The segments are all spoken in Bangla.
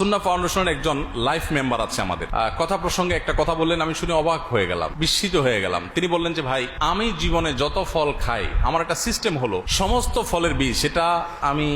সুন্নাহ ফাউন্ডেশনের একজন লাইফ মেম্বার আছে আমাদের। কথা প্রসঙ্গে একটা কথা বললেন, আমি শুনে অবাক হয়ে গেলাম, বিস্মিত হয়ে গেলাম। তিনি বললেন যে ভাই, আমি জীবনে যত ফল খাই আমার একটা সিস্টেম হলো, সমস্ত ফলের বীজ, সেটা আমি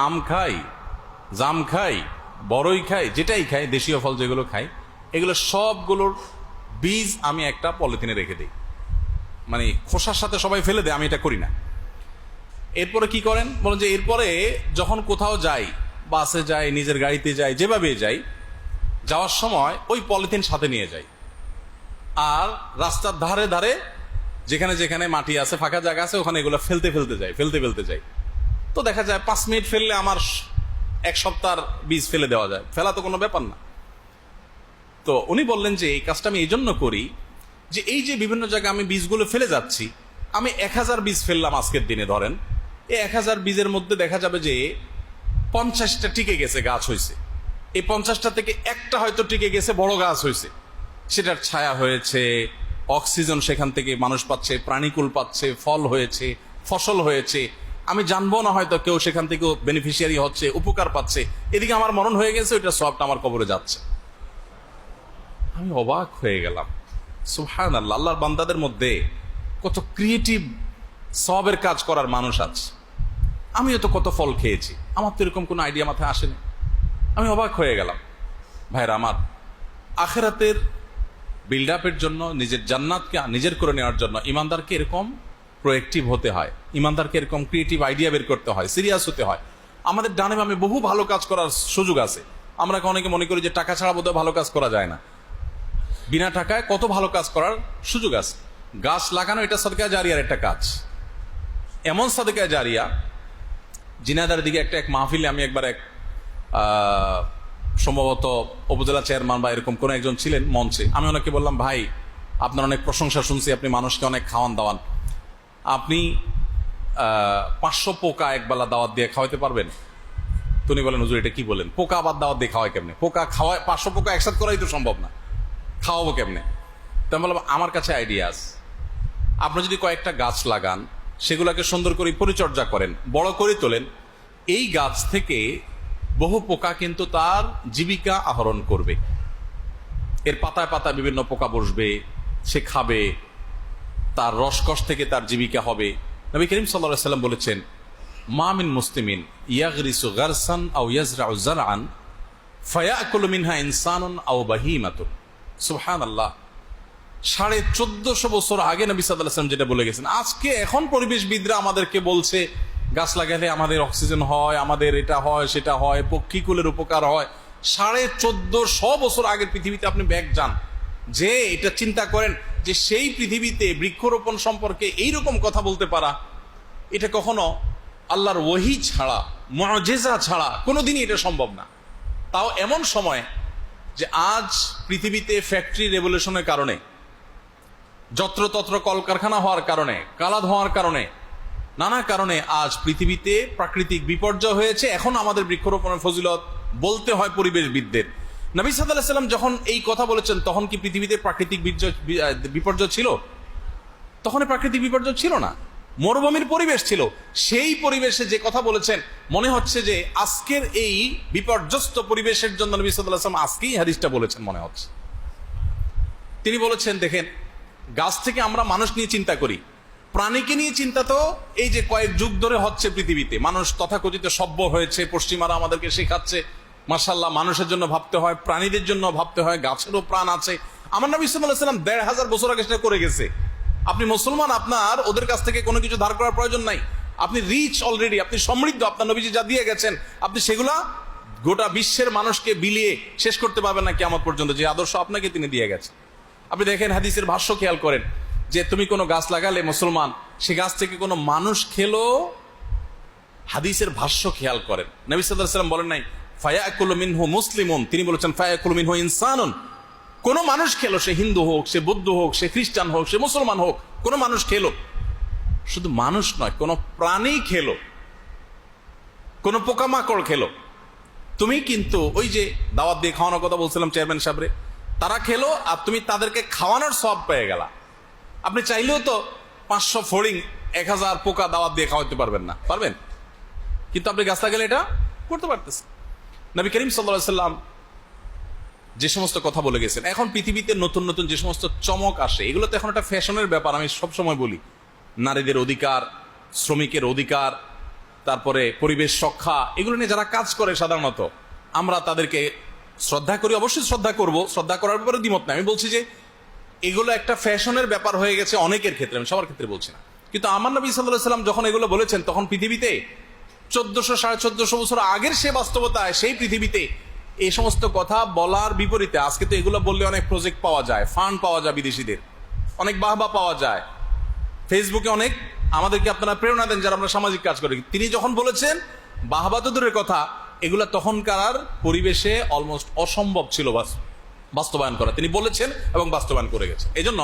আম খাই, জাম খাই, বড়ই খাই, যেটাই খাই, দেশীয় ফল যেগুলো খাই, এগুলো সবগুলোর বীজ আমি একটা পলিথিনে রেখে দিই, মানে খোসার সাথে সবাই ফেলে দেয়, আমি এটা করি না। এরপরে কি করেন বলেন যে, এরপরে যখন কোথাও যাই, বাসে যাই, নিজের গাড়িতে যাই, যেভাবে যাই, যাওয়ার সময় ওই পলিথিন সাথে নিয়ে যাই। আর রাস্তার ধারে ধারে যেখানে যেখানে মাটি আছে, ফাঁকা জায়গা আছে, ওখানে এগুলো ফেলতে ফেলতে যাই। তো দেখা যায় 5 মিনিট ফেললে আমার 1 সপ্তাহ বীজ ফেলে দেওয়া যায়, ফেলা তো কোনো ব্যাপার না। তো উনি বললেন যে এই কাজটা আমি এই জন্য করি যে এই যে বিভিন্ন জায়গায় আমি বীজগুলো ফেলে যাচ্ছি, আমি 1000 বীজ ফেললাম আজকের দিনে, ধরেন এই 1000 বীজের মধ্যে দেখা যাবে যে 50টা টিকে গেছে, গাছ হয়েছে। এই 50টা থেকে একটা হয়তো টিকে গেছে, বড় গাছ হয়েছে, সেটার ছায়া হয়েছে, অক্সিজেন সেখান থেকে মানুষ পাচ্ছে, প্রাণীকুল পাচ্ছে, ফল হয়েছে, ফসল হয়েছে, আমি জানবো না হয়তো কেউ সেখান থেকে বেনিফিশিয়ারি হচ্ছে, উপকার পাচ্ছে, এদিকে আমার মরণ হয়ে গেছে, ওইটা সবটা আমার কবরে যাচ্ছে। আমি অবাক হয়ে গেলাম, সুবহানাল্লাহ, আল্লাহর বান্দাদের মধ্যে কত ক্রিয়েটিভ সবের কাজ করার মানুষ আছে। আমিও তো কত ফল খেয়েছি, আমার তো এরকম কোনো আইডিয়া মাথায় আসেনি। আমি অবাক হয়ে গেলাম। ভাইরা আমার, আখেরাতের বিল্ড আপের জন্য, নিজের জান্নাতকে নিজের করে নেওয়ার জন্য ইমানদারকে এরকম প্রোয়েক্টিভ হতে হয়, ইমানদারকে এরকম ক্রিয়েটিভ আইডিয়া বের করতে হয়, সিরিয়াস হতে হয়। আমাদের ডানে বামে বহু ভালো কাজ করার সুযোগ আছে। আমরা অনেকে মনে করি যে টাকা ছাড়া বোধহয় ভালো কাজ করা যায় না। বিনা টাকায় কত ভালো কাজ করার সুযোগ আছে। গাছ লাগানো, এটা সাদকা জারিয়ার একটা কাজ, এমন সাদকা জারিয়া। জিনাদার দিকে এক মাহফিলে আমি একবার সম্ভবত উপজেলা চেয়ারম্যান বা এরকম কোন একজন ছিলেন মঞ্চে, আমি ওনাকে বললাম, ভাই আপনার অনেক প্রশংসা শুনছি, আপনি মানুষকে অনেক খাওয়ান দাওয়ান, আপনি 500 পোকা একবেলা দাওয়াত দিয়ে খাওয়াইতে পারবেন? তিনি বলেন, হুজুর এটা কি বলেন, পোকা আবার দাওয়াত দিয়ে খাওয়াই কেমনে? পোকা খাওয়ায় 500 পোকা একসাথে করাই তো সম্ভব না, খাওয়াবো কেমনে? তো আমি বললাম, আমার কাছে আইডিয়া আছে। আপনি যদি কয়েকটা গাছ লাগান, সেগুলোকে সুন্দর করে পরিচর্যা করেন, বড় করে তোলেন, এই গাছ থেকে বহু পোকা কিন্তু তার জীবিকা আহরণ করবে। এর পাতায় পাতায় বিভিন্ন পোকা বসবে, সে খাবে, তার রসকস থেকে তার জীবিকা হবে। নবী করিম সাল্লাল্লাহু আলাইহি ওয়াসাল্লাম বলেছেন, মা মিন মুসলিমিন ইয়াগরিসু গারসান আও ইয়াজরাউ জারআন ফায়াকুলু মিনহা ইনসানুন আও বাহিমাতুন। সুবহানাল্লাহ। 1450 বছর আগে নবী সাল্লাল্লাহু আলাইহি ওয়াসাল্লাম যেটা বলে গেছেন, আজকে এখন পরিবেশবিদরা আমাদেরকে বলছে গাছ লাগালে আমাদের অক্সিজেন হয়, আমাদের এটা হয়, সেটা হয়, পক্ষীকুলের উপকার হয়। 1450 বছর আগের পৃথিবীতে আপনি ব্যাক যান, যে এটা চিন্তা করেন যে সেই পৃথিবীতে বৃক্ষরোপণ সম্পর্কে এইরকম কথা বলতে পারা, এটা কখনো আল্লাহর ওহী ছাড়া, মুআজিজা ছাড়া কোনোদিনই এটা সম্ভব না। তাও এমন সময় যে আজ পৃথিবীতে ফ্যাক্টরি রেভলিউশনের কারণে, যত্রতত্র কলকারখানা হওয়ার কারণে, কালাদ হওয়ার কারণে, নানা কারণে আজ পৃথিবীতে প্রাকৃতিক বিপর্যয় হয়েছে। এখন আমাদের বৃক্ষরোপণের ফজিলত বলতে হয় পরিবেশবিদদের। নবী সাল্লাল্লাহু আলাইহি ওয়াসাল্লাম যখন এই কথা বলেছেন, তখন কি পৃথিবীতে প্রাকৃতিক বিপর্যয় ছিল? তখন প্রাকৃতিক বিপর্যয় ছিল না, মরুভূমির পরিবেশ ছিল। সেই পরিবেশে যে কথা বলেছেন, মনে হচ্ছে যে আজকের এই বিপর্যস্ত পরিবেশের জন্য নবী সাল্লাল্লাহু আলাইহি ওয়াসাল্লাম আজকেই হাদিসটা বলেছেন মনে হচ্ছে। তিনি বলেছেন, দেখেন, গাছ থেকে আমরা মানুষ নিয়ে চিন্তা করি, প্রাণীকে নিয়ে চিন্তা তো এই যে কয়েক যুগ ধরে হচ্ছে পৃথিবীতে। মানুষ তথাকথিত সভ্য হয়েছে, পশ্চিমারা আমাদেরকে শেখাচ্ছে, মাশাআল্লাহ, মানুষের জন্য ভাবতে হয়, প্রাণীদের জন্য ভাবতে হয়, গাছেরও প্রাণ আছে। আমার নবী সাল্লাল্লাহু আলাইহি ওয়াসাল্লাম 1500 বছর আগে সেটা করে গেছে। আপনি মুসলমান, আপনার ওদের কাছ থেকে কোনো কিছু ধার করার প্রয়োজন নাই। আপনি রিচ অলরেডি, আপনি সমৃদ্ধ, আপনার নবীজি যা দিয়ে গেছেন, আপনি সেগুলা গোটা বিশ্বের মানুষকে বিলিয়ে শেষ করতে পারবেন না কিয়ামত পর্যন্ত, যে আদর্শ আপনাকে তিনি দিয়ে গেছেন। আপনি দেখেন, হাদিসের ভাষ্য খেয়াল করেন, যে তুমি কোনো গাছ লাগালে মুসলমান, সে গাছ থেকে কোনো মানুষ খেলো, হাদিসের ভাষ্য খেয়াল করেন। নবী সাল্লাল্লাহু আলাইহি ওয়াসাল্লাম বলেন নাই ফায়াকুলু মিনহু মুসলিমুন, তিনি বলেছেন ফায়াকুলু মিনহু ইনসানুন। কোন মানুষ খেলো, সে হিন্দু হোক, সে বৌদ্ধ হোক, সে খ্রিস্টান হোক, সে মুসলমান হোক, কোন মানুষ খেলো। শুধু মানুষ নয়, কোন প্রাণী খেলো, কোন পোকামাকড় খেলো। তুমি কিন্তু ওই যে দাওয়াত দিয়ে খাওয়ানোর কথা বলছিলাম চেয়ারম্যান সাহেবরে, তারা খেলো আর তুমি তাদেরকে খাওয়ানোর সওয়াব পেয়ে গেলা। আপনি চাইলেও তো 500 ফড়িং, 1000 পোকা দাওয়াত দিয়ে খাওয়াতে পারবেন না, পারবেন? কিন্তু আপনি গাছ লাগালে এটা করতে পারতেছেন। নবী করিম সাল্লাল্লাহু আলাইহি সাল্লাম যে সমস্ত কথা বলে গেছেন, এখন পৃথিবীতে নতুন নতুন যে সমস্ত চমক আসে, এগুলো তো এখন একটা ফ্যাশনের ব্যাপার। আমি সবসময় বলি, নারীদের অধিকার, শ্রমিকের অধিকার, তারপরে পরিবেশ রক্ষা, এগুলো নিয়ে যারা কাজ করে সাধারণত আমরা তাদেরকে শ্রদ্ধা করি, অবশ্যই শ্রদ্ধা করব, শ্রদ্ধা করার ব্যাপারে দ্বিমত নাই। আমি বলছি যে এগুলো একটা ফ্যাশনের ব্যাপার হয়ে গেছে অনেকের ক্ষেত্রে, আমি সবার ক্ষেত্রে বলছি না। কিন্তু আমার নবী সাল্লাল্লাহু আলাইহি সাল্লাম যখন এগুলো বলেছেন, তখন পৃথিবীতে 1400-1450 বছর আগের সে বাস্তবতায়, সেই পৃথিবীতে এই সমস্ত কথা বলার বিপরীতে আজকে তো এগুলো বললে অনেক প্রজেক্ট পাওয়া যায়, ফান্ড পাওয়া যায়, বিদেশিদের অনেক বাহবা পাওয়া যায়, ফেসবুকে অনেক আমাদেরকে আপনারা প্রেরণা দেন যারা আমরা সামাজিক কাজ করি। তিনি যখন বলেছেন বাহবা তো দূরের কথা, এগুলা তখনকার পরিবেশে অলমোস্ট অসম্ভব ছিল বাস্তবায়ন করা। তিনি বলেছেন এবং বাস্তবায়ন করে গেছেন। এই জন্য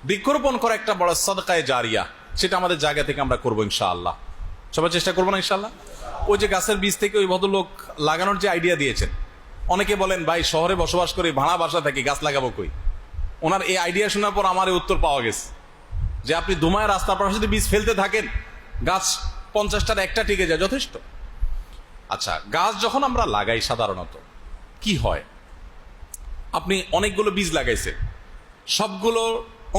বৃক্ষরোপণ করা একটা বড় সাদকায়ে জারিয়া, সেটা আমাদের জায়গা থেকে আমরা করবো ইনশাআল্লাহ। সবাই চেষ্টা করবো না ইনশাআল্লাহ? ওই যে গাছের বীজ থেকে ওই ভদ্রলোক লাগানোর যে আইডিয়া দিয়েছেন, অনেকে বলেন ভাই শহরে বসবাস করে ভাড়া বাসা থাকি, গাছ লাগাবো কই? ওনার এই আইডিয়া শোনার পর আমার এই উত্তর পাওয়া গেছে যে আপনি দুমায় রাস্তার পাশে যদি বীজ ফেলতে থাকেন, গাছ 50টার একটা টিকে যায়, যথেষ্ট। আচ্ছা, গাছ যখন আমরা লাগাই সাধারণত কি হয়, আপনি অনেকগুলো বীজ লাগাইছেন, সবগুলো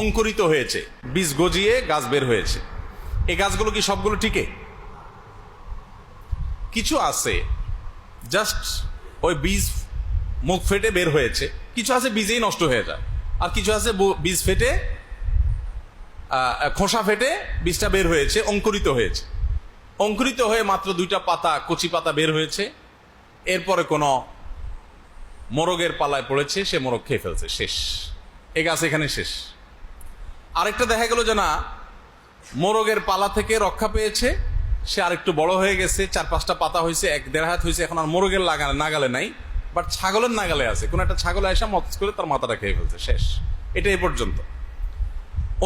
অঙ্কুরিত হয়েছে, বীজ গজিয়ে গাছ বের হয়েছে। এই গাছগুলো কি সবগুলো টিকে? কিছু আছে জাস্ট ওই বীজ মুখ ফেটে বের হয়েছে, কিছু আছে বীজেই নষ্ট হয়ে যায়, আর কিছু আছে বীজ ফেটে খোসা ফেটে বীজটা বের হয়েছে, অঙ্কুরিত হয়েছে। অঙ্কুরিত হয়ে মাত্র 2টা পাতা, কচি পাতা বের হয়েছে, এরপরে কোনো মোরগের পালায় পড়েছে, সে মোরগ খেয়ে ফেলছে, শেষ। এই গাছ এখানে শেষ। আরেকটা দেখা গেল যে না, মোরগের পালা থেকে রক্ষা পেয়েছে, সে আরেকটু বড় হয়ে গেছে, 4-5টা পাতা হয়েছে, 1-1.5 হাত হয়েছে, এখন আর মোরগের নাগালে নাই, বাট ছাগলের নাগালে আছে। কোন একটা ছাগল এসে মত করে তার মাথাটা খেয়ে ফেলছে, শেষ। এটা এই পর্যন্ত।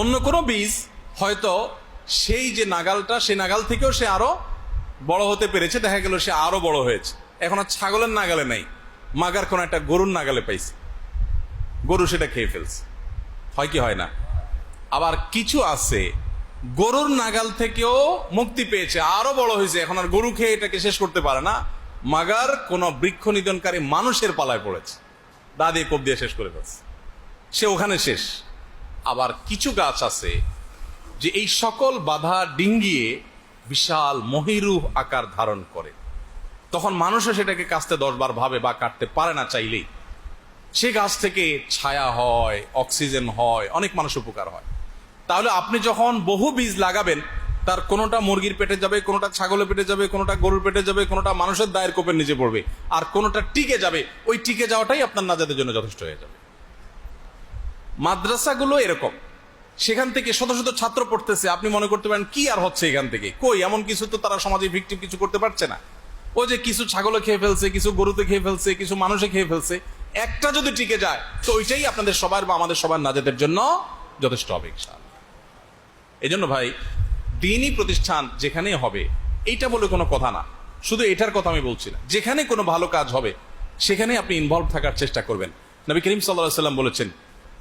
অন্য কোনো বীজ হয়তো সেই যে নাগালটা, সেই নাগাল থেকেও সে আরো বড় হতে পেরেছে, দেখা গেল সে আরো বড় হয়েছে, এখন আর ছাগলের নাগালে নাই, মাগার কোন একটা গরুর নাগালে পাইছে, গরু সেটা খেয়ে ফেলছে। হয় কি হয় না? আবার কিছু আছে গরুর নাগাল থেকেও মুক্তি পেয়েছে, আরো বড় হয়েছে, এখন আর গরু খেয়ে এটাকে শেষ করতে পারে না, মাগার কোন বৃক্ষ নিধনকারী মানুষের পালায় পড়েছে, দা দিয়ে কোপ দিয়ে শেষ করে ফেলছে, সে ওখানে শেষ। আবার কিছু গাছ আছে যে এই সকল বাধা ডিঙ্গিয়ে বিশাল মহিরুহ আকার ধারণ করে, তখন মানুষও সেটাকে কাটতে 10 বার ভাবে বা কাটতে পারে না চাইলেই। সে গাছ থেকে ছায়া হয়, অক্সিজেন হয়, অনেক মানুষ উপকার হয়। তাহলে আপনি যখন বহু বীজ লাগাবেন, তার কোনোটা মুরগির পেটে যাবে, কোনোটা ছাগলের পেটে যাবে, কোনোটা গরুর পেটে যাবে, কোনোটা মানুষের দায়ের কোপের নিচে পড়বে, আর কোনোটা টিকে যাবে, ওই টিকে যাওয়াটাই আপনার নাজাতের জন্য যথেষ্ট হয়ে যাবে। মাদ্রাসাগুলো এরকম, সেখান থেকে শত শত ছাত্র পড়তেছে, আপনি মনে করতে পারেন কি আর হচ্ছে এখান থেকে, কই এমন কিছু তো তারা সমাজে ভিক্টিম কিছু করতে পারছে না। ও যে কিছু ছাগলে খেয়ে ফেলছে, কিছু গরুতে খেয়ে ফেলছে, কিছু মানুষে খেয়ে ফেলছে, একটা যদি টিকে যায় তো ওইটাই আপনাদের সবার বা আমাদের সবার নাজাতের জন্য যথেষ্ট হবে ইনশাআল্লাহ। এই জন্য ভাই, দ্বীনি প্রতিষ্ঠান যেখানে হবে, এইটা বলে কোনো কথা না, শুধু এটার কথা আমি বলছি না, যেখানে কোনো ভালো কাজ হবে সেখানে আপনি ইনভলভ থাকার চেষ্টা করবেন। নবী করিম সাল্লাল্লাহু আলাইহি সাল্লাম বলেছেন,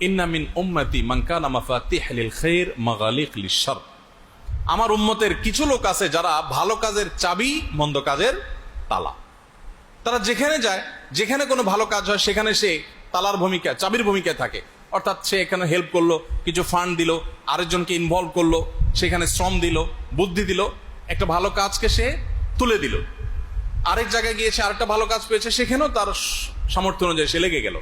ইন্না মিন উম্মতি মান কানা মাফাতিহ লিল খায়র মাগালিক লিশ-শার। আমার উম্মতের কিছু লোক আছে যারা ভালো কাজের চাবি, মন্দ কাজের তালা। তারা যেখানে যায়, যেখানে কোনো ভালো কাজ হয় সেখানে সে তালার ভূমিকা, চাবির ভূমিকায় থাকে। অর্থাৎ সে এখানে হেল্প করলো, কিছু ফান্ড দিল, আরেকজনকে ইনভলভ করলো, সেখানে শ্রম দিল, বুদ্ধি দিল, একটা ভালো কাজকে সে তুলে দিল। আরেক জায়গায় গিয়েছে, আরেকটা ভালো কাজ পেয়েছে, সেখানেও তার সামর্থ্য অনুযায়ী সে লেগে গেল।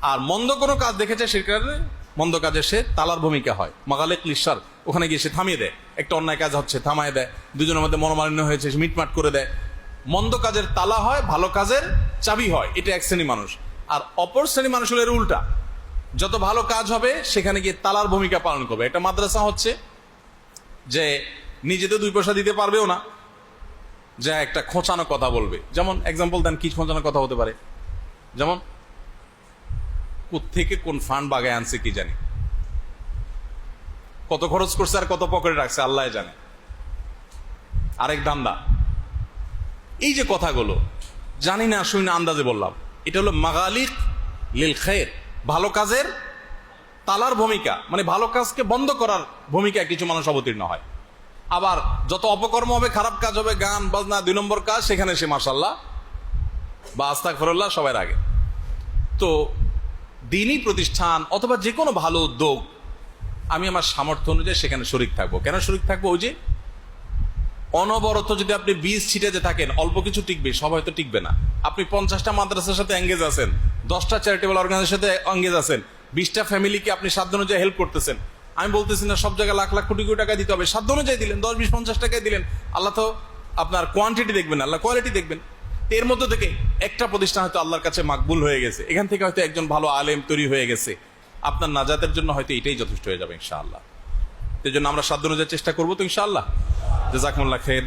আর মন্দ কোনো কাজ দেখেছে, সেখানে মন্দ কাজে সে তালার ভূমিকা হয়, মাগালিক লিশ-শার। ওখানে গিয়ে সে থামিয়ে দেয়, একটা অন্যায় কাজ হচ্ছে থামায় দেয়, দুজনের মধ্যে মনোমালিন্য হয়েছে, সে মিটমাট করে দেয়। মন্দ কাজের তালা হয়, ভালো কাজের চাবি হয়। এটা এক শ্রেণী মানুষ। আর অপর শ্রেণী মানুষ হলো এর উল্টা, যত ভালো কাজ হবে সেখানে গিয়ে তালার ভূমিকা পালন করবে। একটা মাদ্রাসা হচ্ছে যে নিজে তো 2 পয়সা দিতে পারবেও না, যা একটা খোঁচানো কথা বলবে। যেমন এক্সাম্পল দেন, কি খোঁচানো কথা হতে পারে? যেমন কোত্থেকে কোন ফান্ড বাগায় আনছে কি জানি, কত খরচ করছে আর কত পকেটে রাখছে আল্লাহ জানে, আরেক দান্দা। এই যে কথাগুলো জানি না, শুনি না, আন্দাজে বললাম, এটা হলো মাগালিক লিল খায়র, ভালো কাজের তালার ভূমিকা, মানে ভালো কাজকে বন্ধ করার ভূমিকায় কিছু মানুষ অবতীর্ণ হয়। আবার যত অপকর্ম হবে, খারাপ কাজ হবে, গান বাজনা, 2 নম্বর কাজ, সেখানে সে মাশাআল্লাহ বা আস্তাগফিরুল্লাহ সবার আগে। তো দিনই প্রতিষ্ঠান অথবা যে কোনো ভালো উদ্যোগ আমি আমার সামর্থ্য অনুযায়ী সেখানে শরিক থাকবো। কেন শরিক থাকবো? ওই যে অনবরত যদি আপনি বীজ ছিটে যে থাকেন, অল্প কিছু টিকবে, সব হয়তো টিকবে না। আপনি 50টা মাদ্রাসার সাথে এঙ্গেজ আছেন, 10টা চ্যারিটেবল অর্গানাইজেশনের সাথে এঙ্গেজ আছেন, 20টা ফ্যামিলিকে আপনি সাধ্য অনুযায়ী হেল্প করতেছেন। আমি বলতেছি না সব জায়গায় লাখ লাখ কোটি কোটি টাকা দিতে হবে, সাধ্য অনুযায়ী দিলেন, 10, 20, 50 টাকায় দিলেন। আল্লাহ তো আপনার কোয়ান্টিটি দেখবেন, আল্লাহ কোয়ালিটি দেখবেন। এর মধ্যে থেকে একটা প্রতিষ্ঠান হয়তো আল্লাহর কাছে মাকবুল হয়ে গেছে, এখান থেকে হয়তো একজন ভালো আলেম তৈরি হয়ে গেছে, আপনার নাজাতের জন্য হয়তো এটাই যথেষ্ট হয়ে যাবে ইনশাআল্লাহ। এই জন্য আমরা সাধ্য অনুযায়ী চেষ্টা করবো তো ইনশাআল্লাহ। জাযাকুমুল্লাহ খাইর।